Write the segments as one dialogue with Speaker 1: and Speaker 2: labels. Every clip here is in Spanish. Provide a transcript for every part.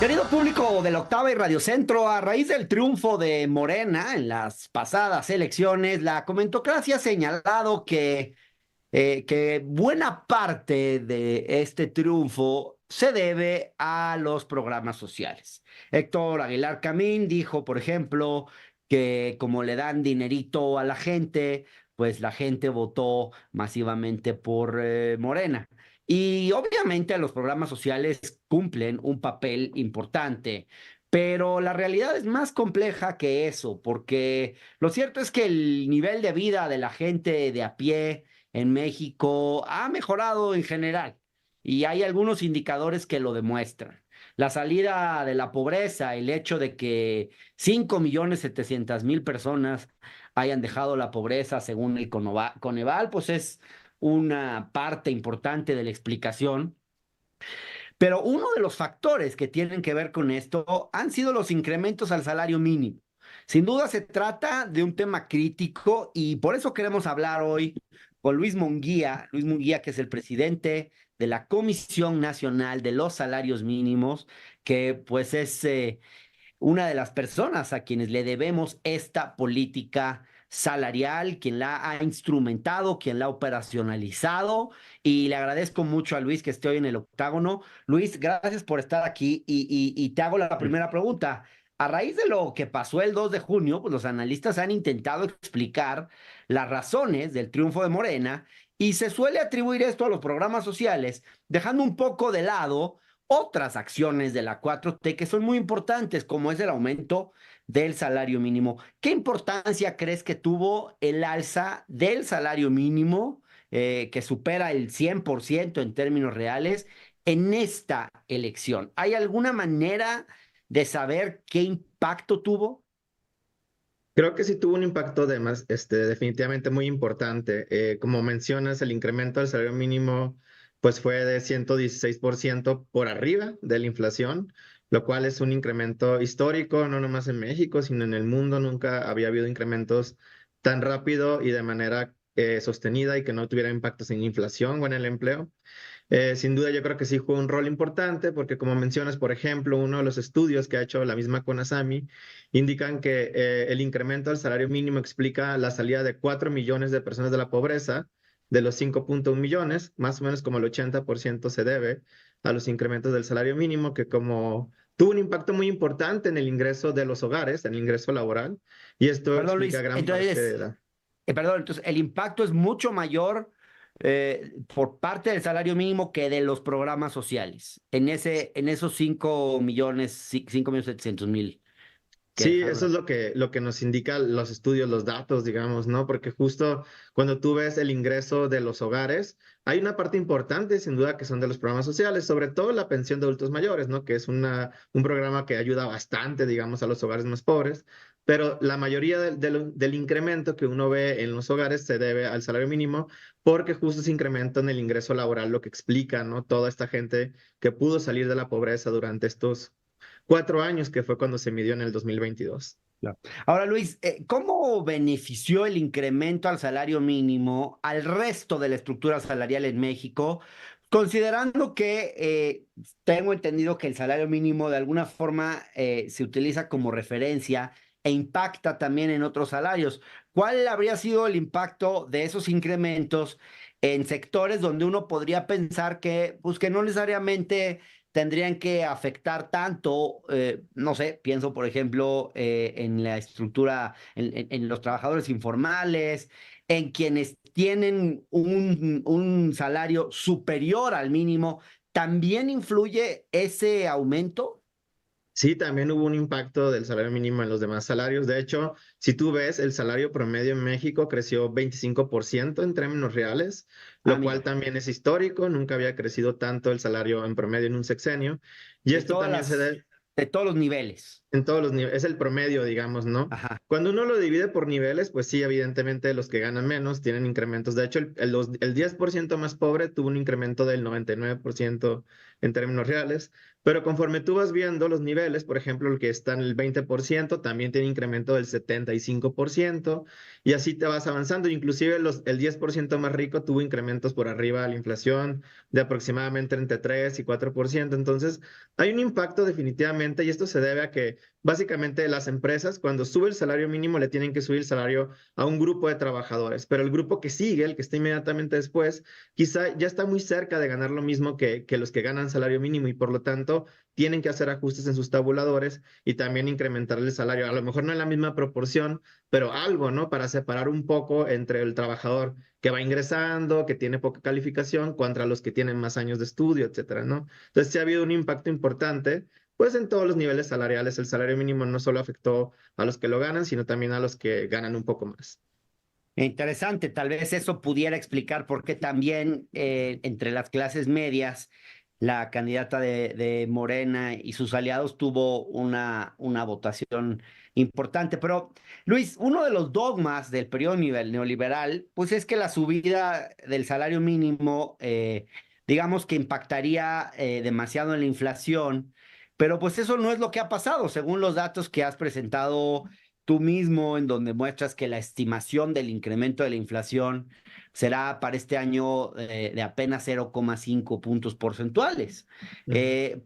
Speaker 1: Querido público del Octava y Radio Centro, a raíz del triunfo de Morena en las pasadas elecciones, la Comentocracia ha señalado que buena parte de este triunfo se debe a los programas sociales. Héctor Aguilar Camín dijo, por ejemplo, que como le dan dinerito a la gente, pues la gente votó masivamente por Morena. Y obviamente los programas sociales cumplen un papel importante, pero la realidad es más compleja que eso, porque lo cierto es que el nivel de vida de la gente de a pie en México ha mejorado en general y hay algunos indicadores que lo demuestran. La salida de la pobreza, el hecho de que 5.700.000 personas hayan dejado la pobreza según el Coneval, pues es una parte importante de la explicación. Pero uno de los factores que tienen que ver con esto han sido los incrementos al salario mínimo. Sin duda se trata de un tema crítico y por eso queremos hablar hoy con Luis Munguía, que es el presidente de la Comisión Nacional de los Salarios Mínimos, que pues es una de las personas a quienes le debemos esta política salarial, quien la ha instrumentado, quien la ha operacionalizado, y le agradezco mucho a Luis que esté hoy en el octágono. Luis, gracias por estar aquí y te hago la primera pregunta. A raíz de lo que pasó el 2 de junio, pues los analistas han intentado explicar las razones del triunfo de Morena y se suele atribuir esto a los programas sociales, dejando un poco de lado otras acciones de la 4T que son muy importantes, como es el aumento del salario mínimo. ¿Qué importancia crees que tuvo el alza del salario mínimo, que supera el 100% en términos reales, en esta elección? ¿Hay alguna manera de saber qué impacto tuvo?
Speaker 2: Creo que sí tuvo un impacto definitivamente muy importante. Como mencionas, el incremento del salario mínimo pues fue de 116% por arriba de la inflación, lo cual es un incremento histórico, no nomás en México, sino en el mundo. Nunca había habido incrementos tan rápido y de manera sostenida y que no tuviera impactos en inflación o en el empleo. Sin duda yo creo que sí juega un rol importante porque como mencionas, por ejemplo, uno de los estudios que ha hecho la misma CONASAMI indican que el incremento del salario mínimo explica la salida de 4 millones de personas de la pobreza, de los 5.1 millones, más o menos como el 80% se debe a los incrementos del salario mínimo, que como tuvo un impacto muy importante en el ingreso de los hogares, en el ingreso laboral, y esto
Speaker 1: Perdón,
Speaker 2: explica
Speaker 1: Luis.
Speaker 2: gran parte
Speaker 1: Entonces,
Speaker 2: de la...
Speaker 1: entonces el impacto es mucho mayor por parte del salario mínimo que de los programas sociales, en esos 5.000.000, 5.700.000 que
Speaker 2: Sí,
Speaker 1: dejaron
Speaker 2: eso es lo que nos indica los estudios, los datos, digamos, ¿no? Porque justo cuando tú ves el ingreso de los hogares, hay una parte importante, sin duda, que son de los programas sociales, sobre todo la pensión de adultos mayores, ¿no? Que es un programa que ayuda bastante, digamos, a los hogares más pobres, pero la mayoría del incremento que uno ve en los hogares se debe al salario mínimo, porque justo ese incremento en el ingreso laboral lo que explica, ¿no? Toda esta gente que pudo salir de la pobreza durante estos 4 años, que fue cuando se midió en el 2022.
Speaker 1: Claro. Ahora, Luis, ¿cómo benefició el incremento al salario mínimo al resto de la estructura salarial en México? Considerando que tengo entendido que el salario mínimo de alguna forma se utiliza como referencia e impacta también en otros salarios. ¿Cuál habría sido el impacto de esos incrementos en sectores donde uno podría pensar que, pues, que no necesariamente tendrían que afectar tanto? No sé, pienso por ejemplo en la estructura, en los trabajadores informales, en quienes tienen un salario superior al mínimo, ¿también influye ese aumento?
Speaker 2: Sí, también hubo un impacto del salario mínimo en los demás salarios. De hecho, si tú ves, el salario promedio en México creció 25% en términos reales,
Speaker 1: Ah,
Speaker 2: lo cual
Speaker 1: mira,
Speaker 2: también es histórico. Nunca había crecido tanto el salario en promedio en un sexenio. Y
Speaker 1: de
Speaker 2: esto
Speaker 1: todas
Speaker 2: también se debe
Speaker 1: de todos los niveles.
Speaker 2: en todos los niveles, es el promedio, digamos, ¿no?
Speaker 1: Ajá.
Speaker 2: Cuando uno lo divide por niveles, pues sí, evidentemente los que ganan menos tienen incrementos. De hecho, el 10% más pobre tuvo un incremento del 99% en términos reales, pero conforme tú vas viendo los niveles, por ejemplo, el que está en el 20% también tiene incremento del 75%, y así te vas avanzando. Inclusive el 10% más rico tuvo incrementos por arriba de la inflación de aproximadamente entre 3 y 4%. Entonces, hay un impacto definitivamente, y esto se debe a que básicamente las empresas, cuando sube el salario mínimo, le tienen que subir el salario a un grupo de trabajadores, pero el grupo que sigue, el que está inmediatamente después, quizá ya está muy cerca de ganar lo mismo que los que ganan salario mínimo, y por lo tanto tienen que hacer ajustes en sus tabuladores y también incrementar el salario. A lo mejor no en la misma proporción, pero algo, ¿no? Para separar un poco entre el trabajador que va ingresando, que tiene poca calificación, contra los que tienen más años de estudio, etcétera, ¿no? Entonces sí ha habido un impacto importante, pues en todos los niveles salariales. El salario mínimo no solo afectó a los que lo ganan, sino también a los que ganan un poco más.
Speaker 1: Interesante, tal vez eso pudiera explicar por qué también entre las clases medias la candidata de Morena y sus aliados tuvo una votación importante. Pero, Luis, uno de los dogmas del periodo neoliberal, pues es que la subida del salario mínimo, digamos que impactaría demasiado en la inflación, pero pues eso no es lo que ha pasado, según los datos que has presentado tú mismo, en donde muestras que la estimación del incremento de la inflación será para este año de apenas 0,5 puntos porcentuales.
Speaker 2: Ujú.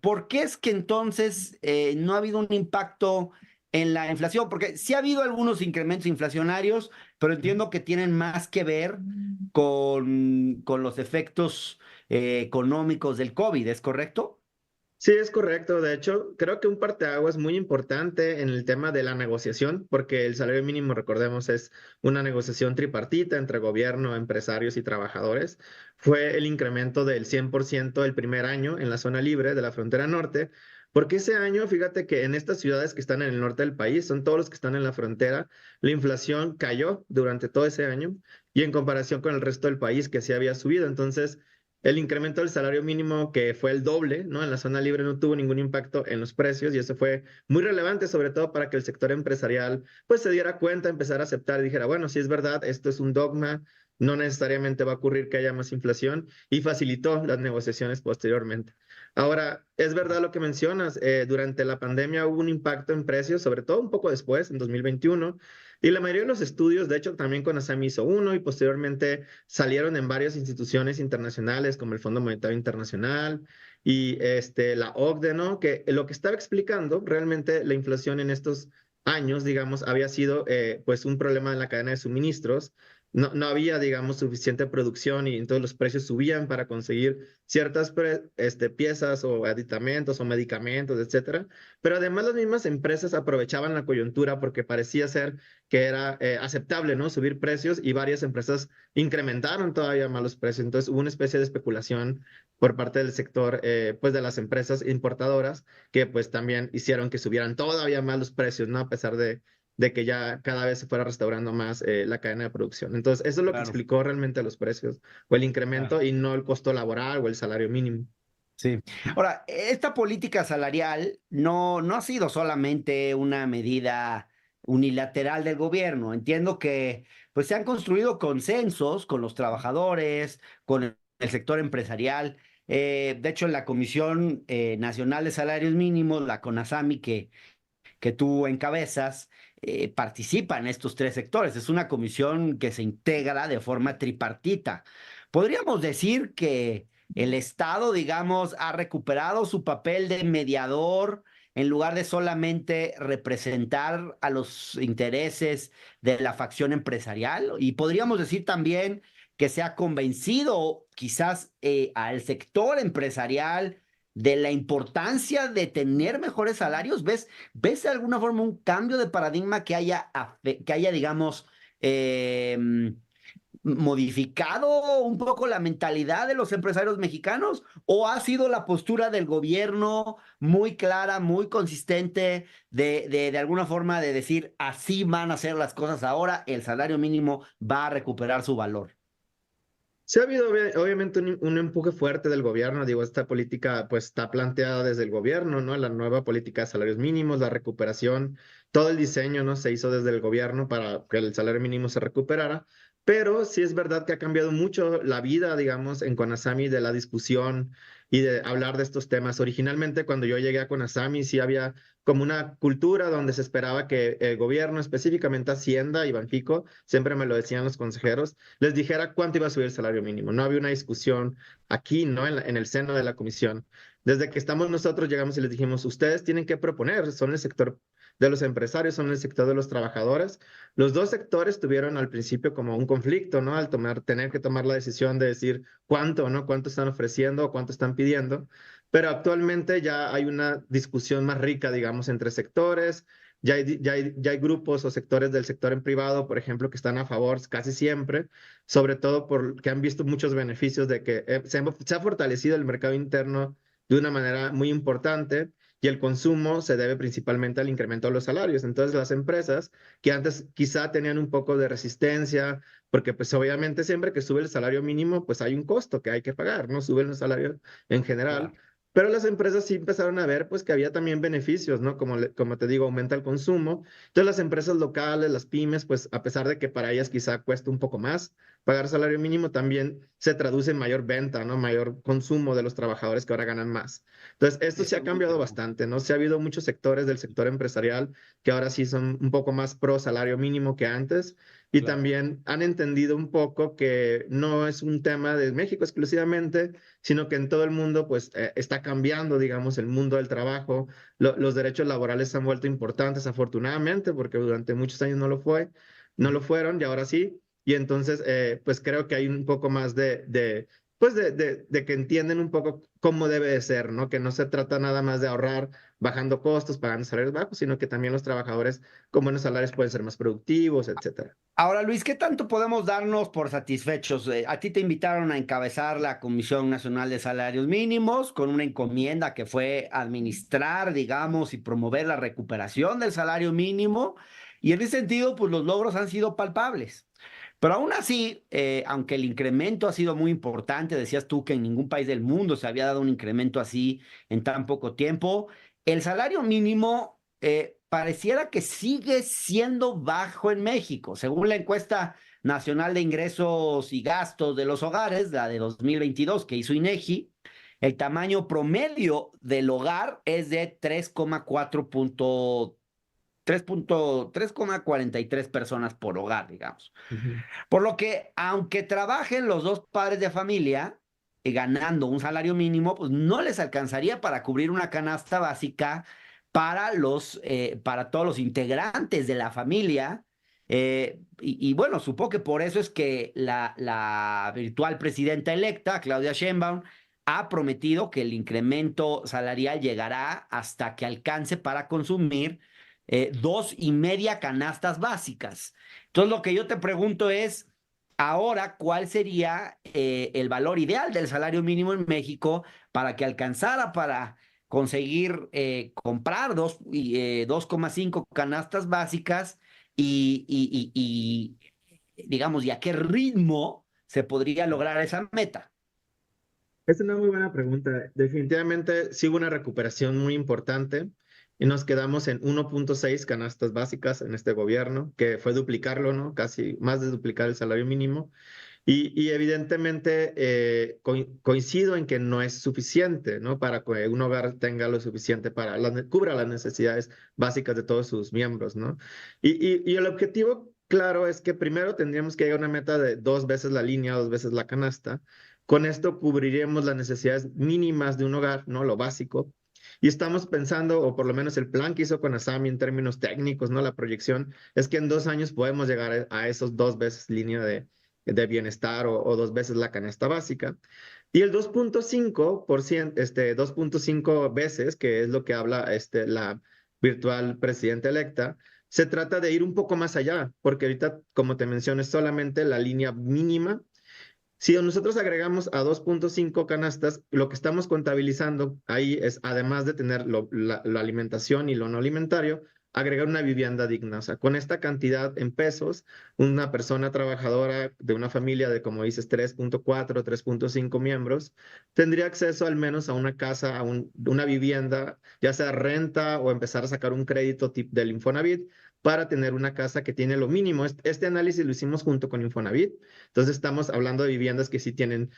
Speaker 1: ¿Por qué es que entonces no ha habido un impacto en la inflación? Porque sí ha habido algunos incrementos inflacionarios, pero entiendo que tienen más que ver con los efectos económicos del COVID, ¿es correcto?
Speaker 2: Sí, es correcto. De hecho, creo que un parteaguas muy importante en el tema de la negociación, porque el salario mínimo, recordemos, es una negociación tripartita entre gobierno, empresarios y trabajadores, fue el incremento del 100% el primer año en la zona libre de la frontera norte, porque ese año, fíjate que en estas ciudades que están en el norte del país, son todos los que están en la frontera, la inflación cayó durante todo ese año y en comparación con el resto del país que sí había subido. Entonces, el incremento del salario mínimo, que fue el doble, ¿no? En la zona libre no tuvo ningún impacto en los precios, y eso fue muy relevante, sobre todo para que el sector empresarial pues se diera cuenta, empezara a aceptar y dijera, bueno, si es verdad, esto es un dogma, no necesariamente va a ocurrir que haya más inflación, y facilitó las negociaciones posteriormente. Ahora, es verdad lo que mencionas, durante la pandemia hubo un impacto en precios, sobre todo un poco después, en 2021, y la mayoría de los estudios, de hecho, también CONASAM hizo uno, y posteriormente salieron en varias instituciones internacionales como el Fondo Monetario Internacional y la OCDE, ¿no? Que lo que estaba explicando realmente la inflación en estos años, digamos, había sido pues un problema en la cadena de suministros. No había, digamos, suficiente producción, y entonces los precios subían para conseguir ciertas piezas o aditamentos o medicamentos, etcétera. Pero además las mismas empresas aprovechaban la coyuntura porque parecía ser que era aceptable, ¿no? Subir precios, y varias empresas incrementaron todavía más los precios. Entonces hubo una especie de especulación por parte del sector, pues de las empresas importadoras, que pues también hicieron que subieran todavía más los precios, ¿no? A pesar de que ya cada vez se fuera restaurando más la cadena de producción. Entonces, eso es lo que
Speaker 1: Claro,
Speaker 2: explicó realmente los precios, o el incremento,
Speaker 1: claro.
Speaker 2: y no el costo laboral o el salario mínimo.
Speaker 1: Sí. Ahora, esta política salarial no ha sido solamente una medida unilateral del gobierno. Entiendo que pues se han construido consensos con los trabajadores, con el sector empresarial. De hecho, en la Comisión Nacional de Salarios Mínimos, la CONASAMI, que tú encabezas, participan estos tres sectores. Es una comisión que se integra de forma tripartita. Podríamos decir que el Estado, digamos, ha recuperado su papel de mediador en lugar de solamente representar a los intereses de la facción empresarial. Y podríamos decir también que se ha convencido quizás al sector empresarial de la importancia de tener mejores salarios. ¿Ves de alguna forma un cambio de paradigma que haya digamos, modificado un poco la mentalidad de los empresarios mexicanos? ¿O ha sido la postura del gobierno muy clara, muy consistente, de alguna forma de decir, así van a ser las cosas ahora, el salario mínimo va a recuperar su valor?
Speaker 2: Sí ha habido obviamente un empuje fuerte del gobierno. Digo, esta política pues está planteada desde el gobierno, ¿no? La nueva política de salarios mínimos, la recuperación, todo el diseño, ¿no? Se hizo desde el gobierno para que el salario mínimo se recuperara. pero sí es verdad que ha cambiado mucho la vida, digamos, en Conasami de la discusión y de hablar de estos temas. Originalmente, cuando yo llegué a Conasami, sí había como una cultura donde se esperaba que el gobierno, específicamente Hacienda y Banxico, siempre me lo decían los consejeros, les dijera cuánto iba a subir el salario mínimo. No había una discusión aquí, ¿no? En el seno de la comisión. Desde que estamos nosotros, llegamos y les dijimos, ustedes tienen que proponer, son el sector de los empresarios, son el sector de los trabajadores. Los dos sectores tuvieron al principio como un conflicto, ¿no? Al tener que tomar la decisión de decir cuánto, ¿no? Cuánto están ofreciendo o cuánto están pidiendo. Pero actualmente ya hay una discusión más rica, digamos, entre sectores. Ya hay grupos o sectores del sector en privado, por ejemplo, que están a favor casi siempre, sobre todo porque han visto muchos beneficios de que se ha fortalecido el mercado interno de una manera muy importante y el consumo se debe principalmente al incremento de los salarios. Entonces, las empresas que antes quizá tenían un poco de resistencia, porque pues obviamente siempre que sube el salario mínimo, pues hay un costo que hay que pagar, ¿no? Suben los salarios en general.
Speaker 1: Claro.
Speaker 2: Pero las empresas sí empezaron a ver pues que había también beneficios, ¿no? Como te digo, aumenta el consumo. Entonces las empresas locales, las pymes, pues a pesar de que para ellas quizá cueste un poco más pagar salario mínimo, también se traduce en mayor venta, ¿no? Mayor consumo de los trabajadores que ahora ganan más. Entonces esto se
Speaker 1: Eso
Speaker 2: ha
Speaker 1: es muy
Speaker 2: cambiado
Speaker 1: bueno.
Speaker 2: bastante, ¿no? Se ha habido muchos sectores del sector empresarial que ahora sí son un poco más pro salario mínimo que antes. Y
Speaker 1: Claro.
Speaker 2: también han entendido un poco que no es un tema de México exclusivamente, sino que en todo el mundo pues está cambiando, digamos, el mundo del trabajo. Los derechos laborales se han vuelto importantes, afortunadamente, porque durante muchos años no lo fueron y ahora sí. Y entonces, pues creo que hay un poco más pues de que entienden un poco cómo debe de ser, ¿no? Que no se trata nada más de ahorrar bajando costos, pagando salarios bajos, sino que también los trabajadores con buenos salarios pueden ser más productivos, etcétera.
Speaker 1: Ahora, Luis, ¿qué tanto podemos darnos por satisfechos? A ti te invitaron a encabezar la Comisión Nacional de Salarios Mínimos con una encomienda que fue administrar, digamos, y promover la recuperación del salario mínimo. Y en ese sentido, pues los logros han sido palpables. Pero aún así, aunque el incremento ha sido muy importante, decías tú que en ningún país del mundo se había dado un incremento así en tan poco tiempo, el salario mínimo pareciera que sigue siendo bajo en México. Según la encuesta nacional de ingresos y gastos de los hogares, la de 2022 que hizo INEGI, el tamaño promedio del hogar es de 3,43 personas por hogar, digamos.
Speaker 2: Ujú.
Speaker 1: Por lo que, aunque trabajen los dos padres de familia, ganando un salario mínimo, pues no les alcanzaría para cubrir una canasta básica para todos los integrantes de la familia. Y bueno, supongo que por eso es que la virtual presidenta electa, Claudia Sheinbaum, ha prometido que el incremento salarial llegará hasta que alcance para consumir 2,5 canastas básicas. Entonces, lo que yo te pregunto es, ahora, ¿cuál sería el valor ideal del salario mínimo en México para que alcanzara para conseguir comprar 2,5 canastas básicas digamos, y a qué ritmo se podría lograr esa meta?
Speaker 2: Es una muy buena pregunta. Definitivamente sí hubo una recuperación muy importante y nos quedamos en 1.6 canastas básicas en este gobierno, que fue duplicarlo, ¿no? Casi más de duplicar el salario mínimo. Y evidentemente coincido en que no es suficiente, ¿no? Para que un hogar tenga lo suficiente para cubra las necesidades básicas de todos sus miembros, ¿no? Y el objetivo, claro, es que primero tendríamos que llegar a una meta de 2 veces la línea, 2 veces la canasta. Con esto cubriríamos las necesidades mínimas de un hogar, ¿no? Lo básico. Y estamos pensando, o por lo menos el plan que hizo con Asami en términos técnicos, ¿no? La proyección es que en 2 años podemos llegar a esos 2 veces línea de bienestar o 2 veces la canasta básica. Y el 2.5%, 2.5 veces, que es lo que habla la virtual presidenta electa, se trata de ir un poco más allá, porque ahorita, como te mencioné, es solamente la línea mínima. Si nosotros agregamos a 2.5 canastas, lo que estamos contabilizando ahí es, además de tener la alimentación y lo no alimentario, agregar una vivienda digna. O sea, con esta cantidad en pesos, una persona trabajadora de una familia de, como dices, 3.4, 3.5 miembros, tendría acceso al menos a una casa, a una vivienda, ya sea renta o empezar a sacar un crédito del Infonavit para tener una casa que tiene lo mínimo. Este análisis lo hicimos junto con Infonavit. Entonces estamos hablando de viviendas que sí tienen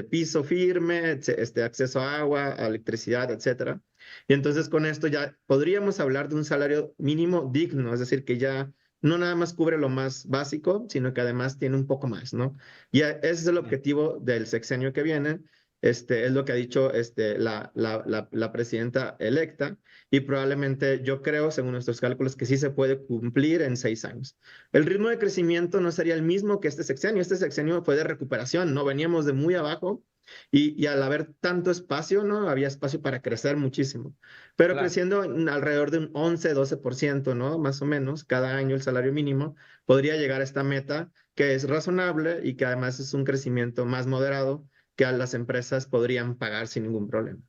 Speaker 2: piso firme, acceso a agua, a electricidad, etcétera. Y entonces con esto ya podríamos hablar de un salario mínimo digno, es decir, que ya no nada más cubre lo más básico, sino que además tiene un poco más, ¿no? Y ese es el objetivo del sexenio que viene. Es lo que ha dicho la presidenta electa, y probablemente yo creo, según nuestros cálculos, que sí se puede cumplir en 6 años. El ritmo de crecimiento no sería el mismo que este sexenio. Este sexenio fue de recuperación, ¿no? Veníamos de muy abajo y al haber tanto espacio, ¿no? Había espacio para crecer muchísimo, pero
Speaker 1: Claro.
Speaker 2: creciendo alrededor de un 11-12%, ¿no? Más o menos, cada año el salario mínimo podría llegar a esta meta que es razonable y que además es un crecimiento más moderado que a las empresas podrían pagar sin ningún problema.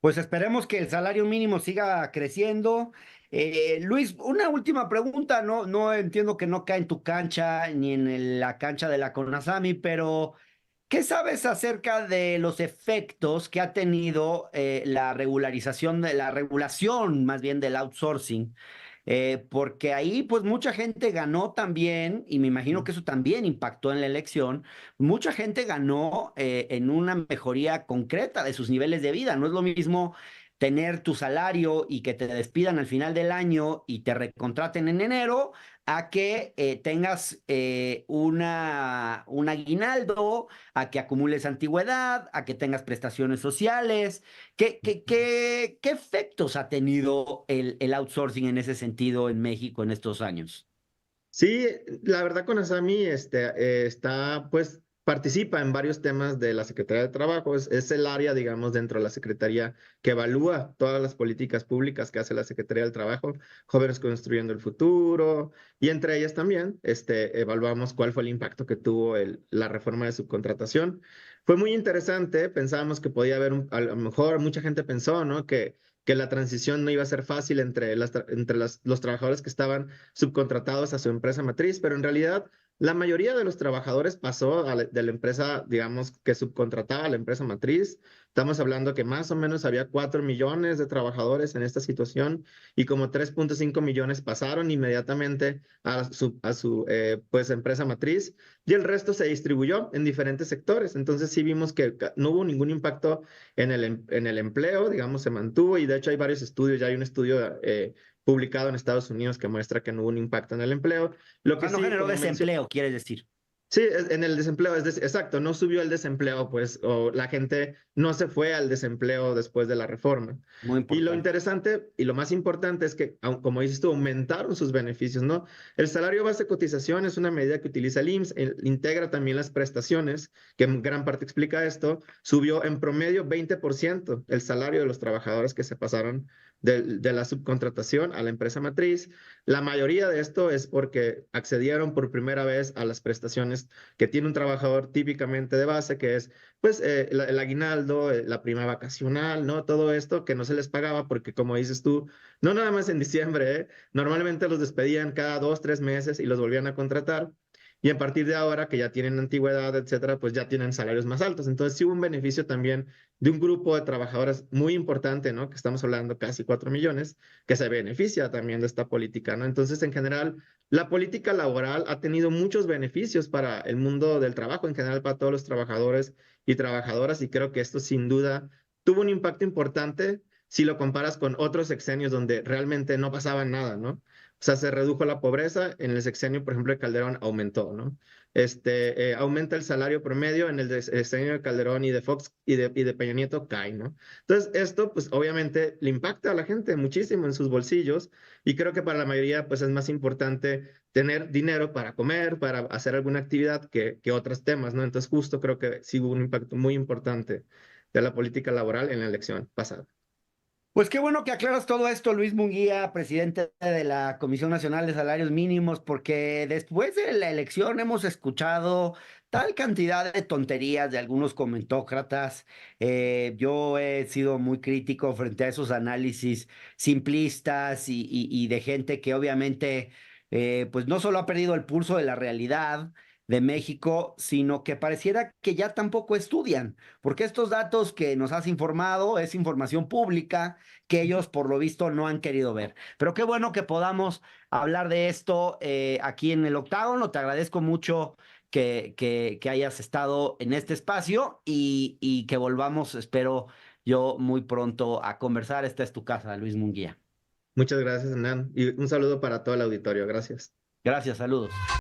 Speaker 1: Pues esperemos que el salario mínimo siga creciendo. Luis, una última pregunta. No, no entiendo que no cae en tu cancha ni en la cancha de la CONASAMI, pero ¿qué sabes acerca de los efectos que ha tenido la regularización de la regulación, más bien del outsourcing? Porque ahí pues mucha gente ganó también, y me imagino que eso también impactó en la elección, mucha gente ganó en una mejoría concreta de sus niveles de vida. No es lo mismo tener tu salario y que te despidan al final del año y te recontraten en enero, a que tengas un aguinaldo, a que acumules antigüedad, a que tengas prestaciones sociales. ¿Qué efectos ha tenido el outsourcing en ese sentido en México en estos años?
Speaker 2: Sí, la verdad con Asami está, pues, participa en varios temas de la Secretaría de Trabajo. Es el área, digamos, dentro de la Secretaría que evalúa todas las políticas públicas que hace la Secretaría del Trabajo, Jóvenes Construyendo el Futuro, y entre ellas también evaluamos cuál fue el impacto que tuvo la reforma de subcontratación. Fue muy interesante, pensábamos que podía haber, a lo mejor mucha gente pensó, ¿no? Que la transición no iba a ser fácil entre los trabajadores que estaban subcontratados a su empresa matriz, pero en realidad la mayoría de los trabajadores pasó de la empresa, digamos, que subcontrataba a la empresa matriz. Estamos hablando que más o menos había 4 millones de trabajadores en esta situación y como 3.5 millones pasaron inmediatamente a su pues, empresa matriz, y el resto se distribuyó en diferentes sectores. Entonces sí vimos que no hubo ningún impacto en el empleo, digamos, se mantuvo, y de hecho hay varios estudios, ya hay un estudio publicado en Estados Unidos que muestra que no hubo un impacto en el empleo. Lo
Speaker 1: O
Speaker 2: que
Speaker 1: sea, no
Speaker 2: sí,
Speaker 1: generó
Speaker 2: como mencioné,
Speaker 1: desempleo, quieres decir.
Speaker 2: sí, en el desempleo, exacto, no subió el desempleo, pues, o la gente no se fue al desempleo después de la reforma.
Speaker 1: Muy
Speaker 2: Y lo
Speaker 1: importante.
Speaker 2: interesante y lo más importante es que, como dices tú, aumentaron sus beneficios, ¿no? El salario base de cotización es una medida que utiliza el IMSS, integra también las prestaciones, que en gran parte explica esto, subió en promedio 20% el salario de los trabajadores que se pasaron de la subcontratación a la empresa matriz. La mayoría de esto es porque accedieron por primera vez a las prestaciones que tiene un trabajador típicamente de base, que es pues el aguinaldo, la prima vacacional, ¿no? Todo esto que no se les pagaba porque, como dices tú, no nada más en diciembre, ¿eh? Normalmente los despedían cada 2, 3 meses y los volvían a contratar. Y a partir de ahora, que ya tienen antigüedad, etcétera, pues ya tienen salarios más altos. Entonces, sí hubo un beneficio también de un grupo de trabajadores muy importante, ¿no? Que estamos hablando casi 4 millones, que se beneficia también de esta política, ¿no? Entonces, en general, la política laboral ha tenido muchos beneficios para el mundo del trabajo, en general para todos los trabajadores y trabajadoras, y creo que esto sin duda tuvo un impacto importante si lo comparas con otros sexenios donde realmente no pasaba nada, ¿no? O sea, se redujo la pobreza, en el sexenio, por ejemplo, de Calderón aumentó, ¿no? Aumenta el salario promedio, en el sexenio de Calderón y de Fox y de Peña Nieto cae, ¿no? Entonces, esto, pues obviamente le impacta a la gente muchísimo en sus bolsillos, y creo que para la mayoría, pues es más importante tener dinero para comer, para hacer alguna actividad que otros temas, ¿no? Entonces, justo creo que sí hubo un impacto muy importante de la política laboral en la elección pasada.
Speaker 1: Pues qué bueno que aclaras todo esto, Luis Munguía, presidente de la Comisión Nacional de Salarios Mínimos, porque después de la elección hemos escuchado tal cantidad de tonterías de algunos comentócratas. Yo he sido muy crítico frente a esos análisis simplistas y de gente que obviamente, pues no solo ha perdido el pulso de la realidad de México, sino que pareciera que ya tampoco estudian, porque estos datos que nos has informado es información pública que ellos por lo visto no han querido ver. Pero qué bueno que podamos hablar de esto aquí en el Octágono. Te agradezco mucho que hayas estado en este espacio y que volvamos, espero yo, muy pronto a conversar. Esta es tu casa, Luis Munguía.
Speaker 2: Muchas gracias, Hernán. Y un saludo para todo el auditorio. Gracias.
Speaker 1: Gracias, saludos.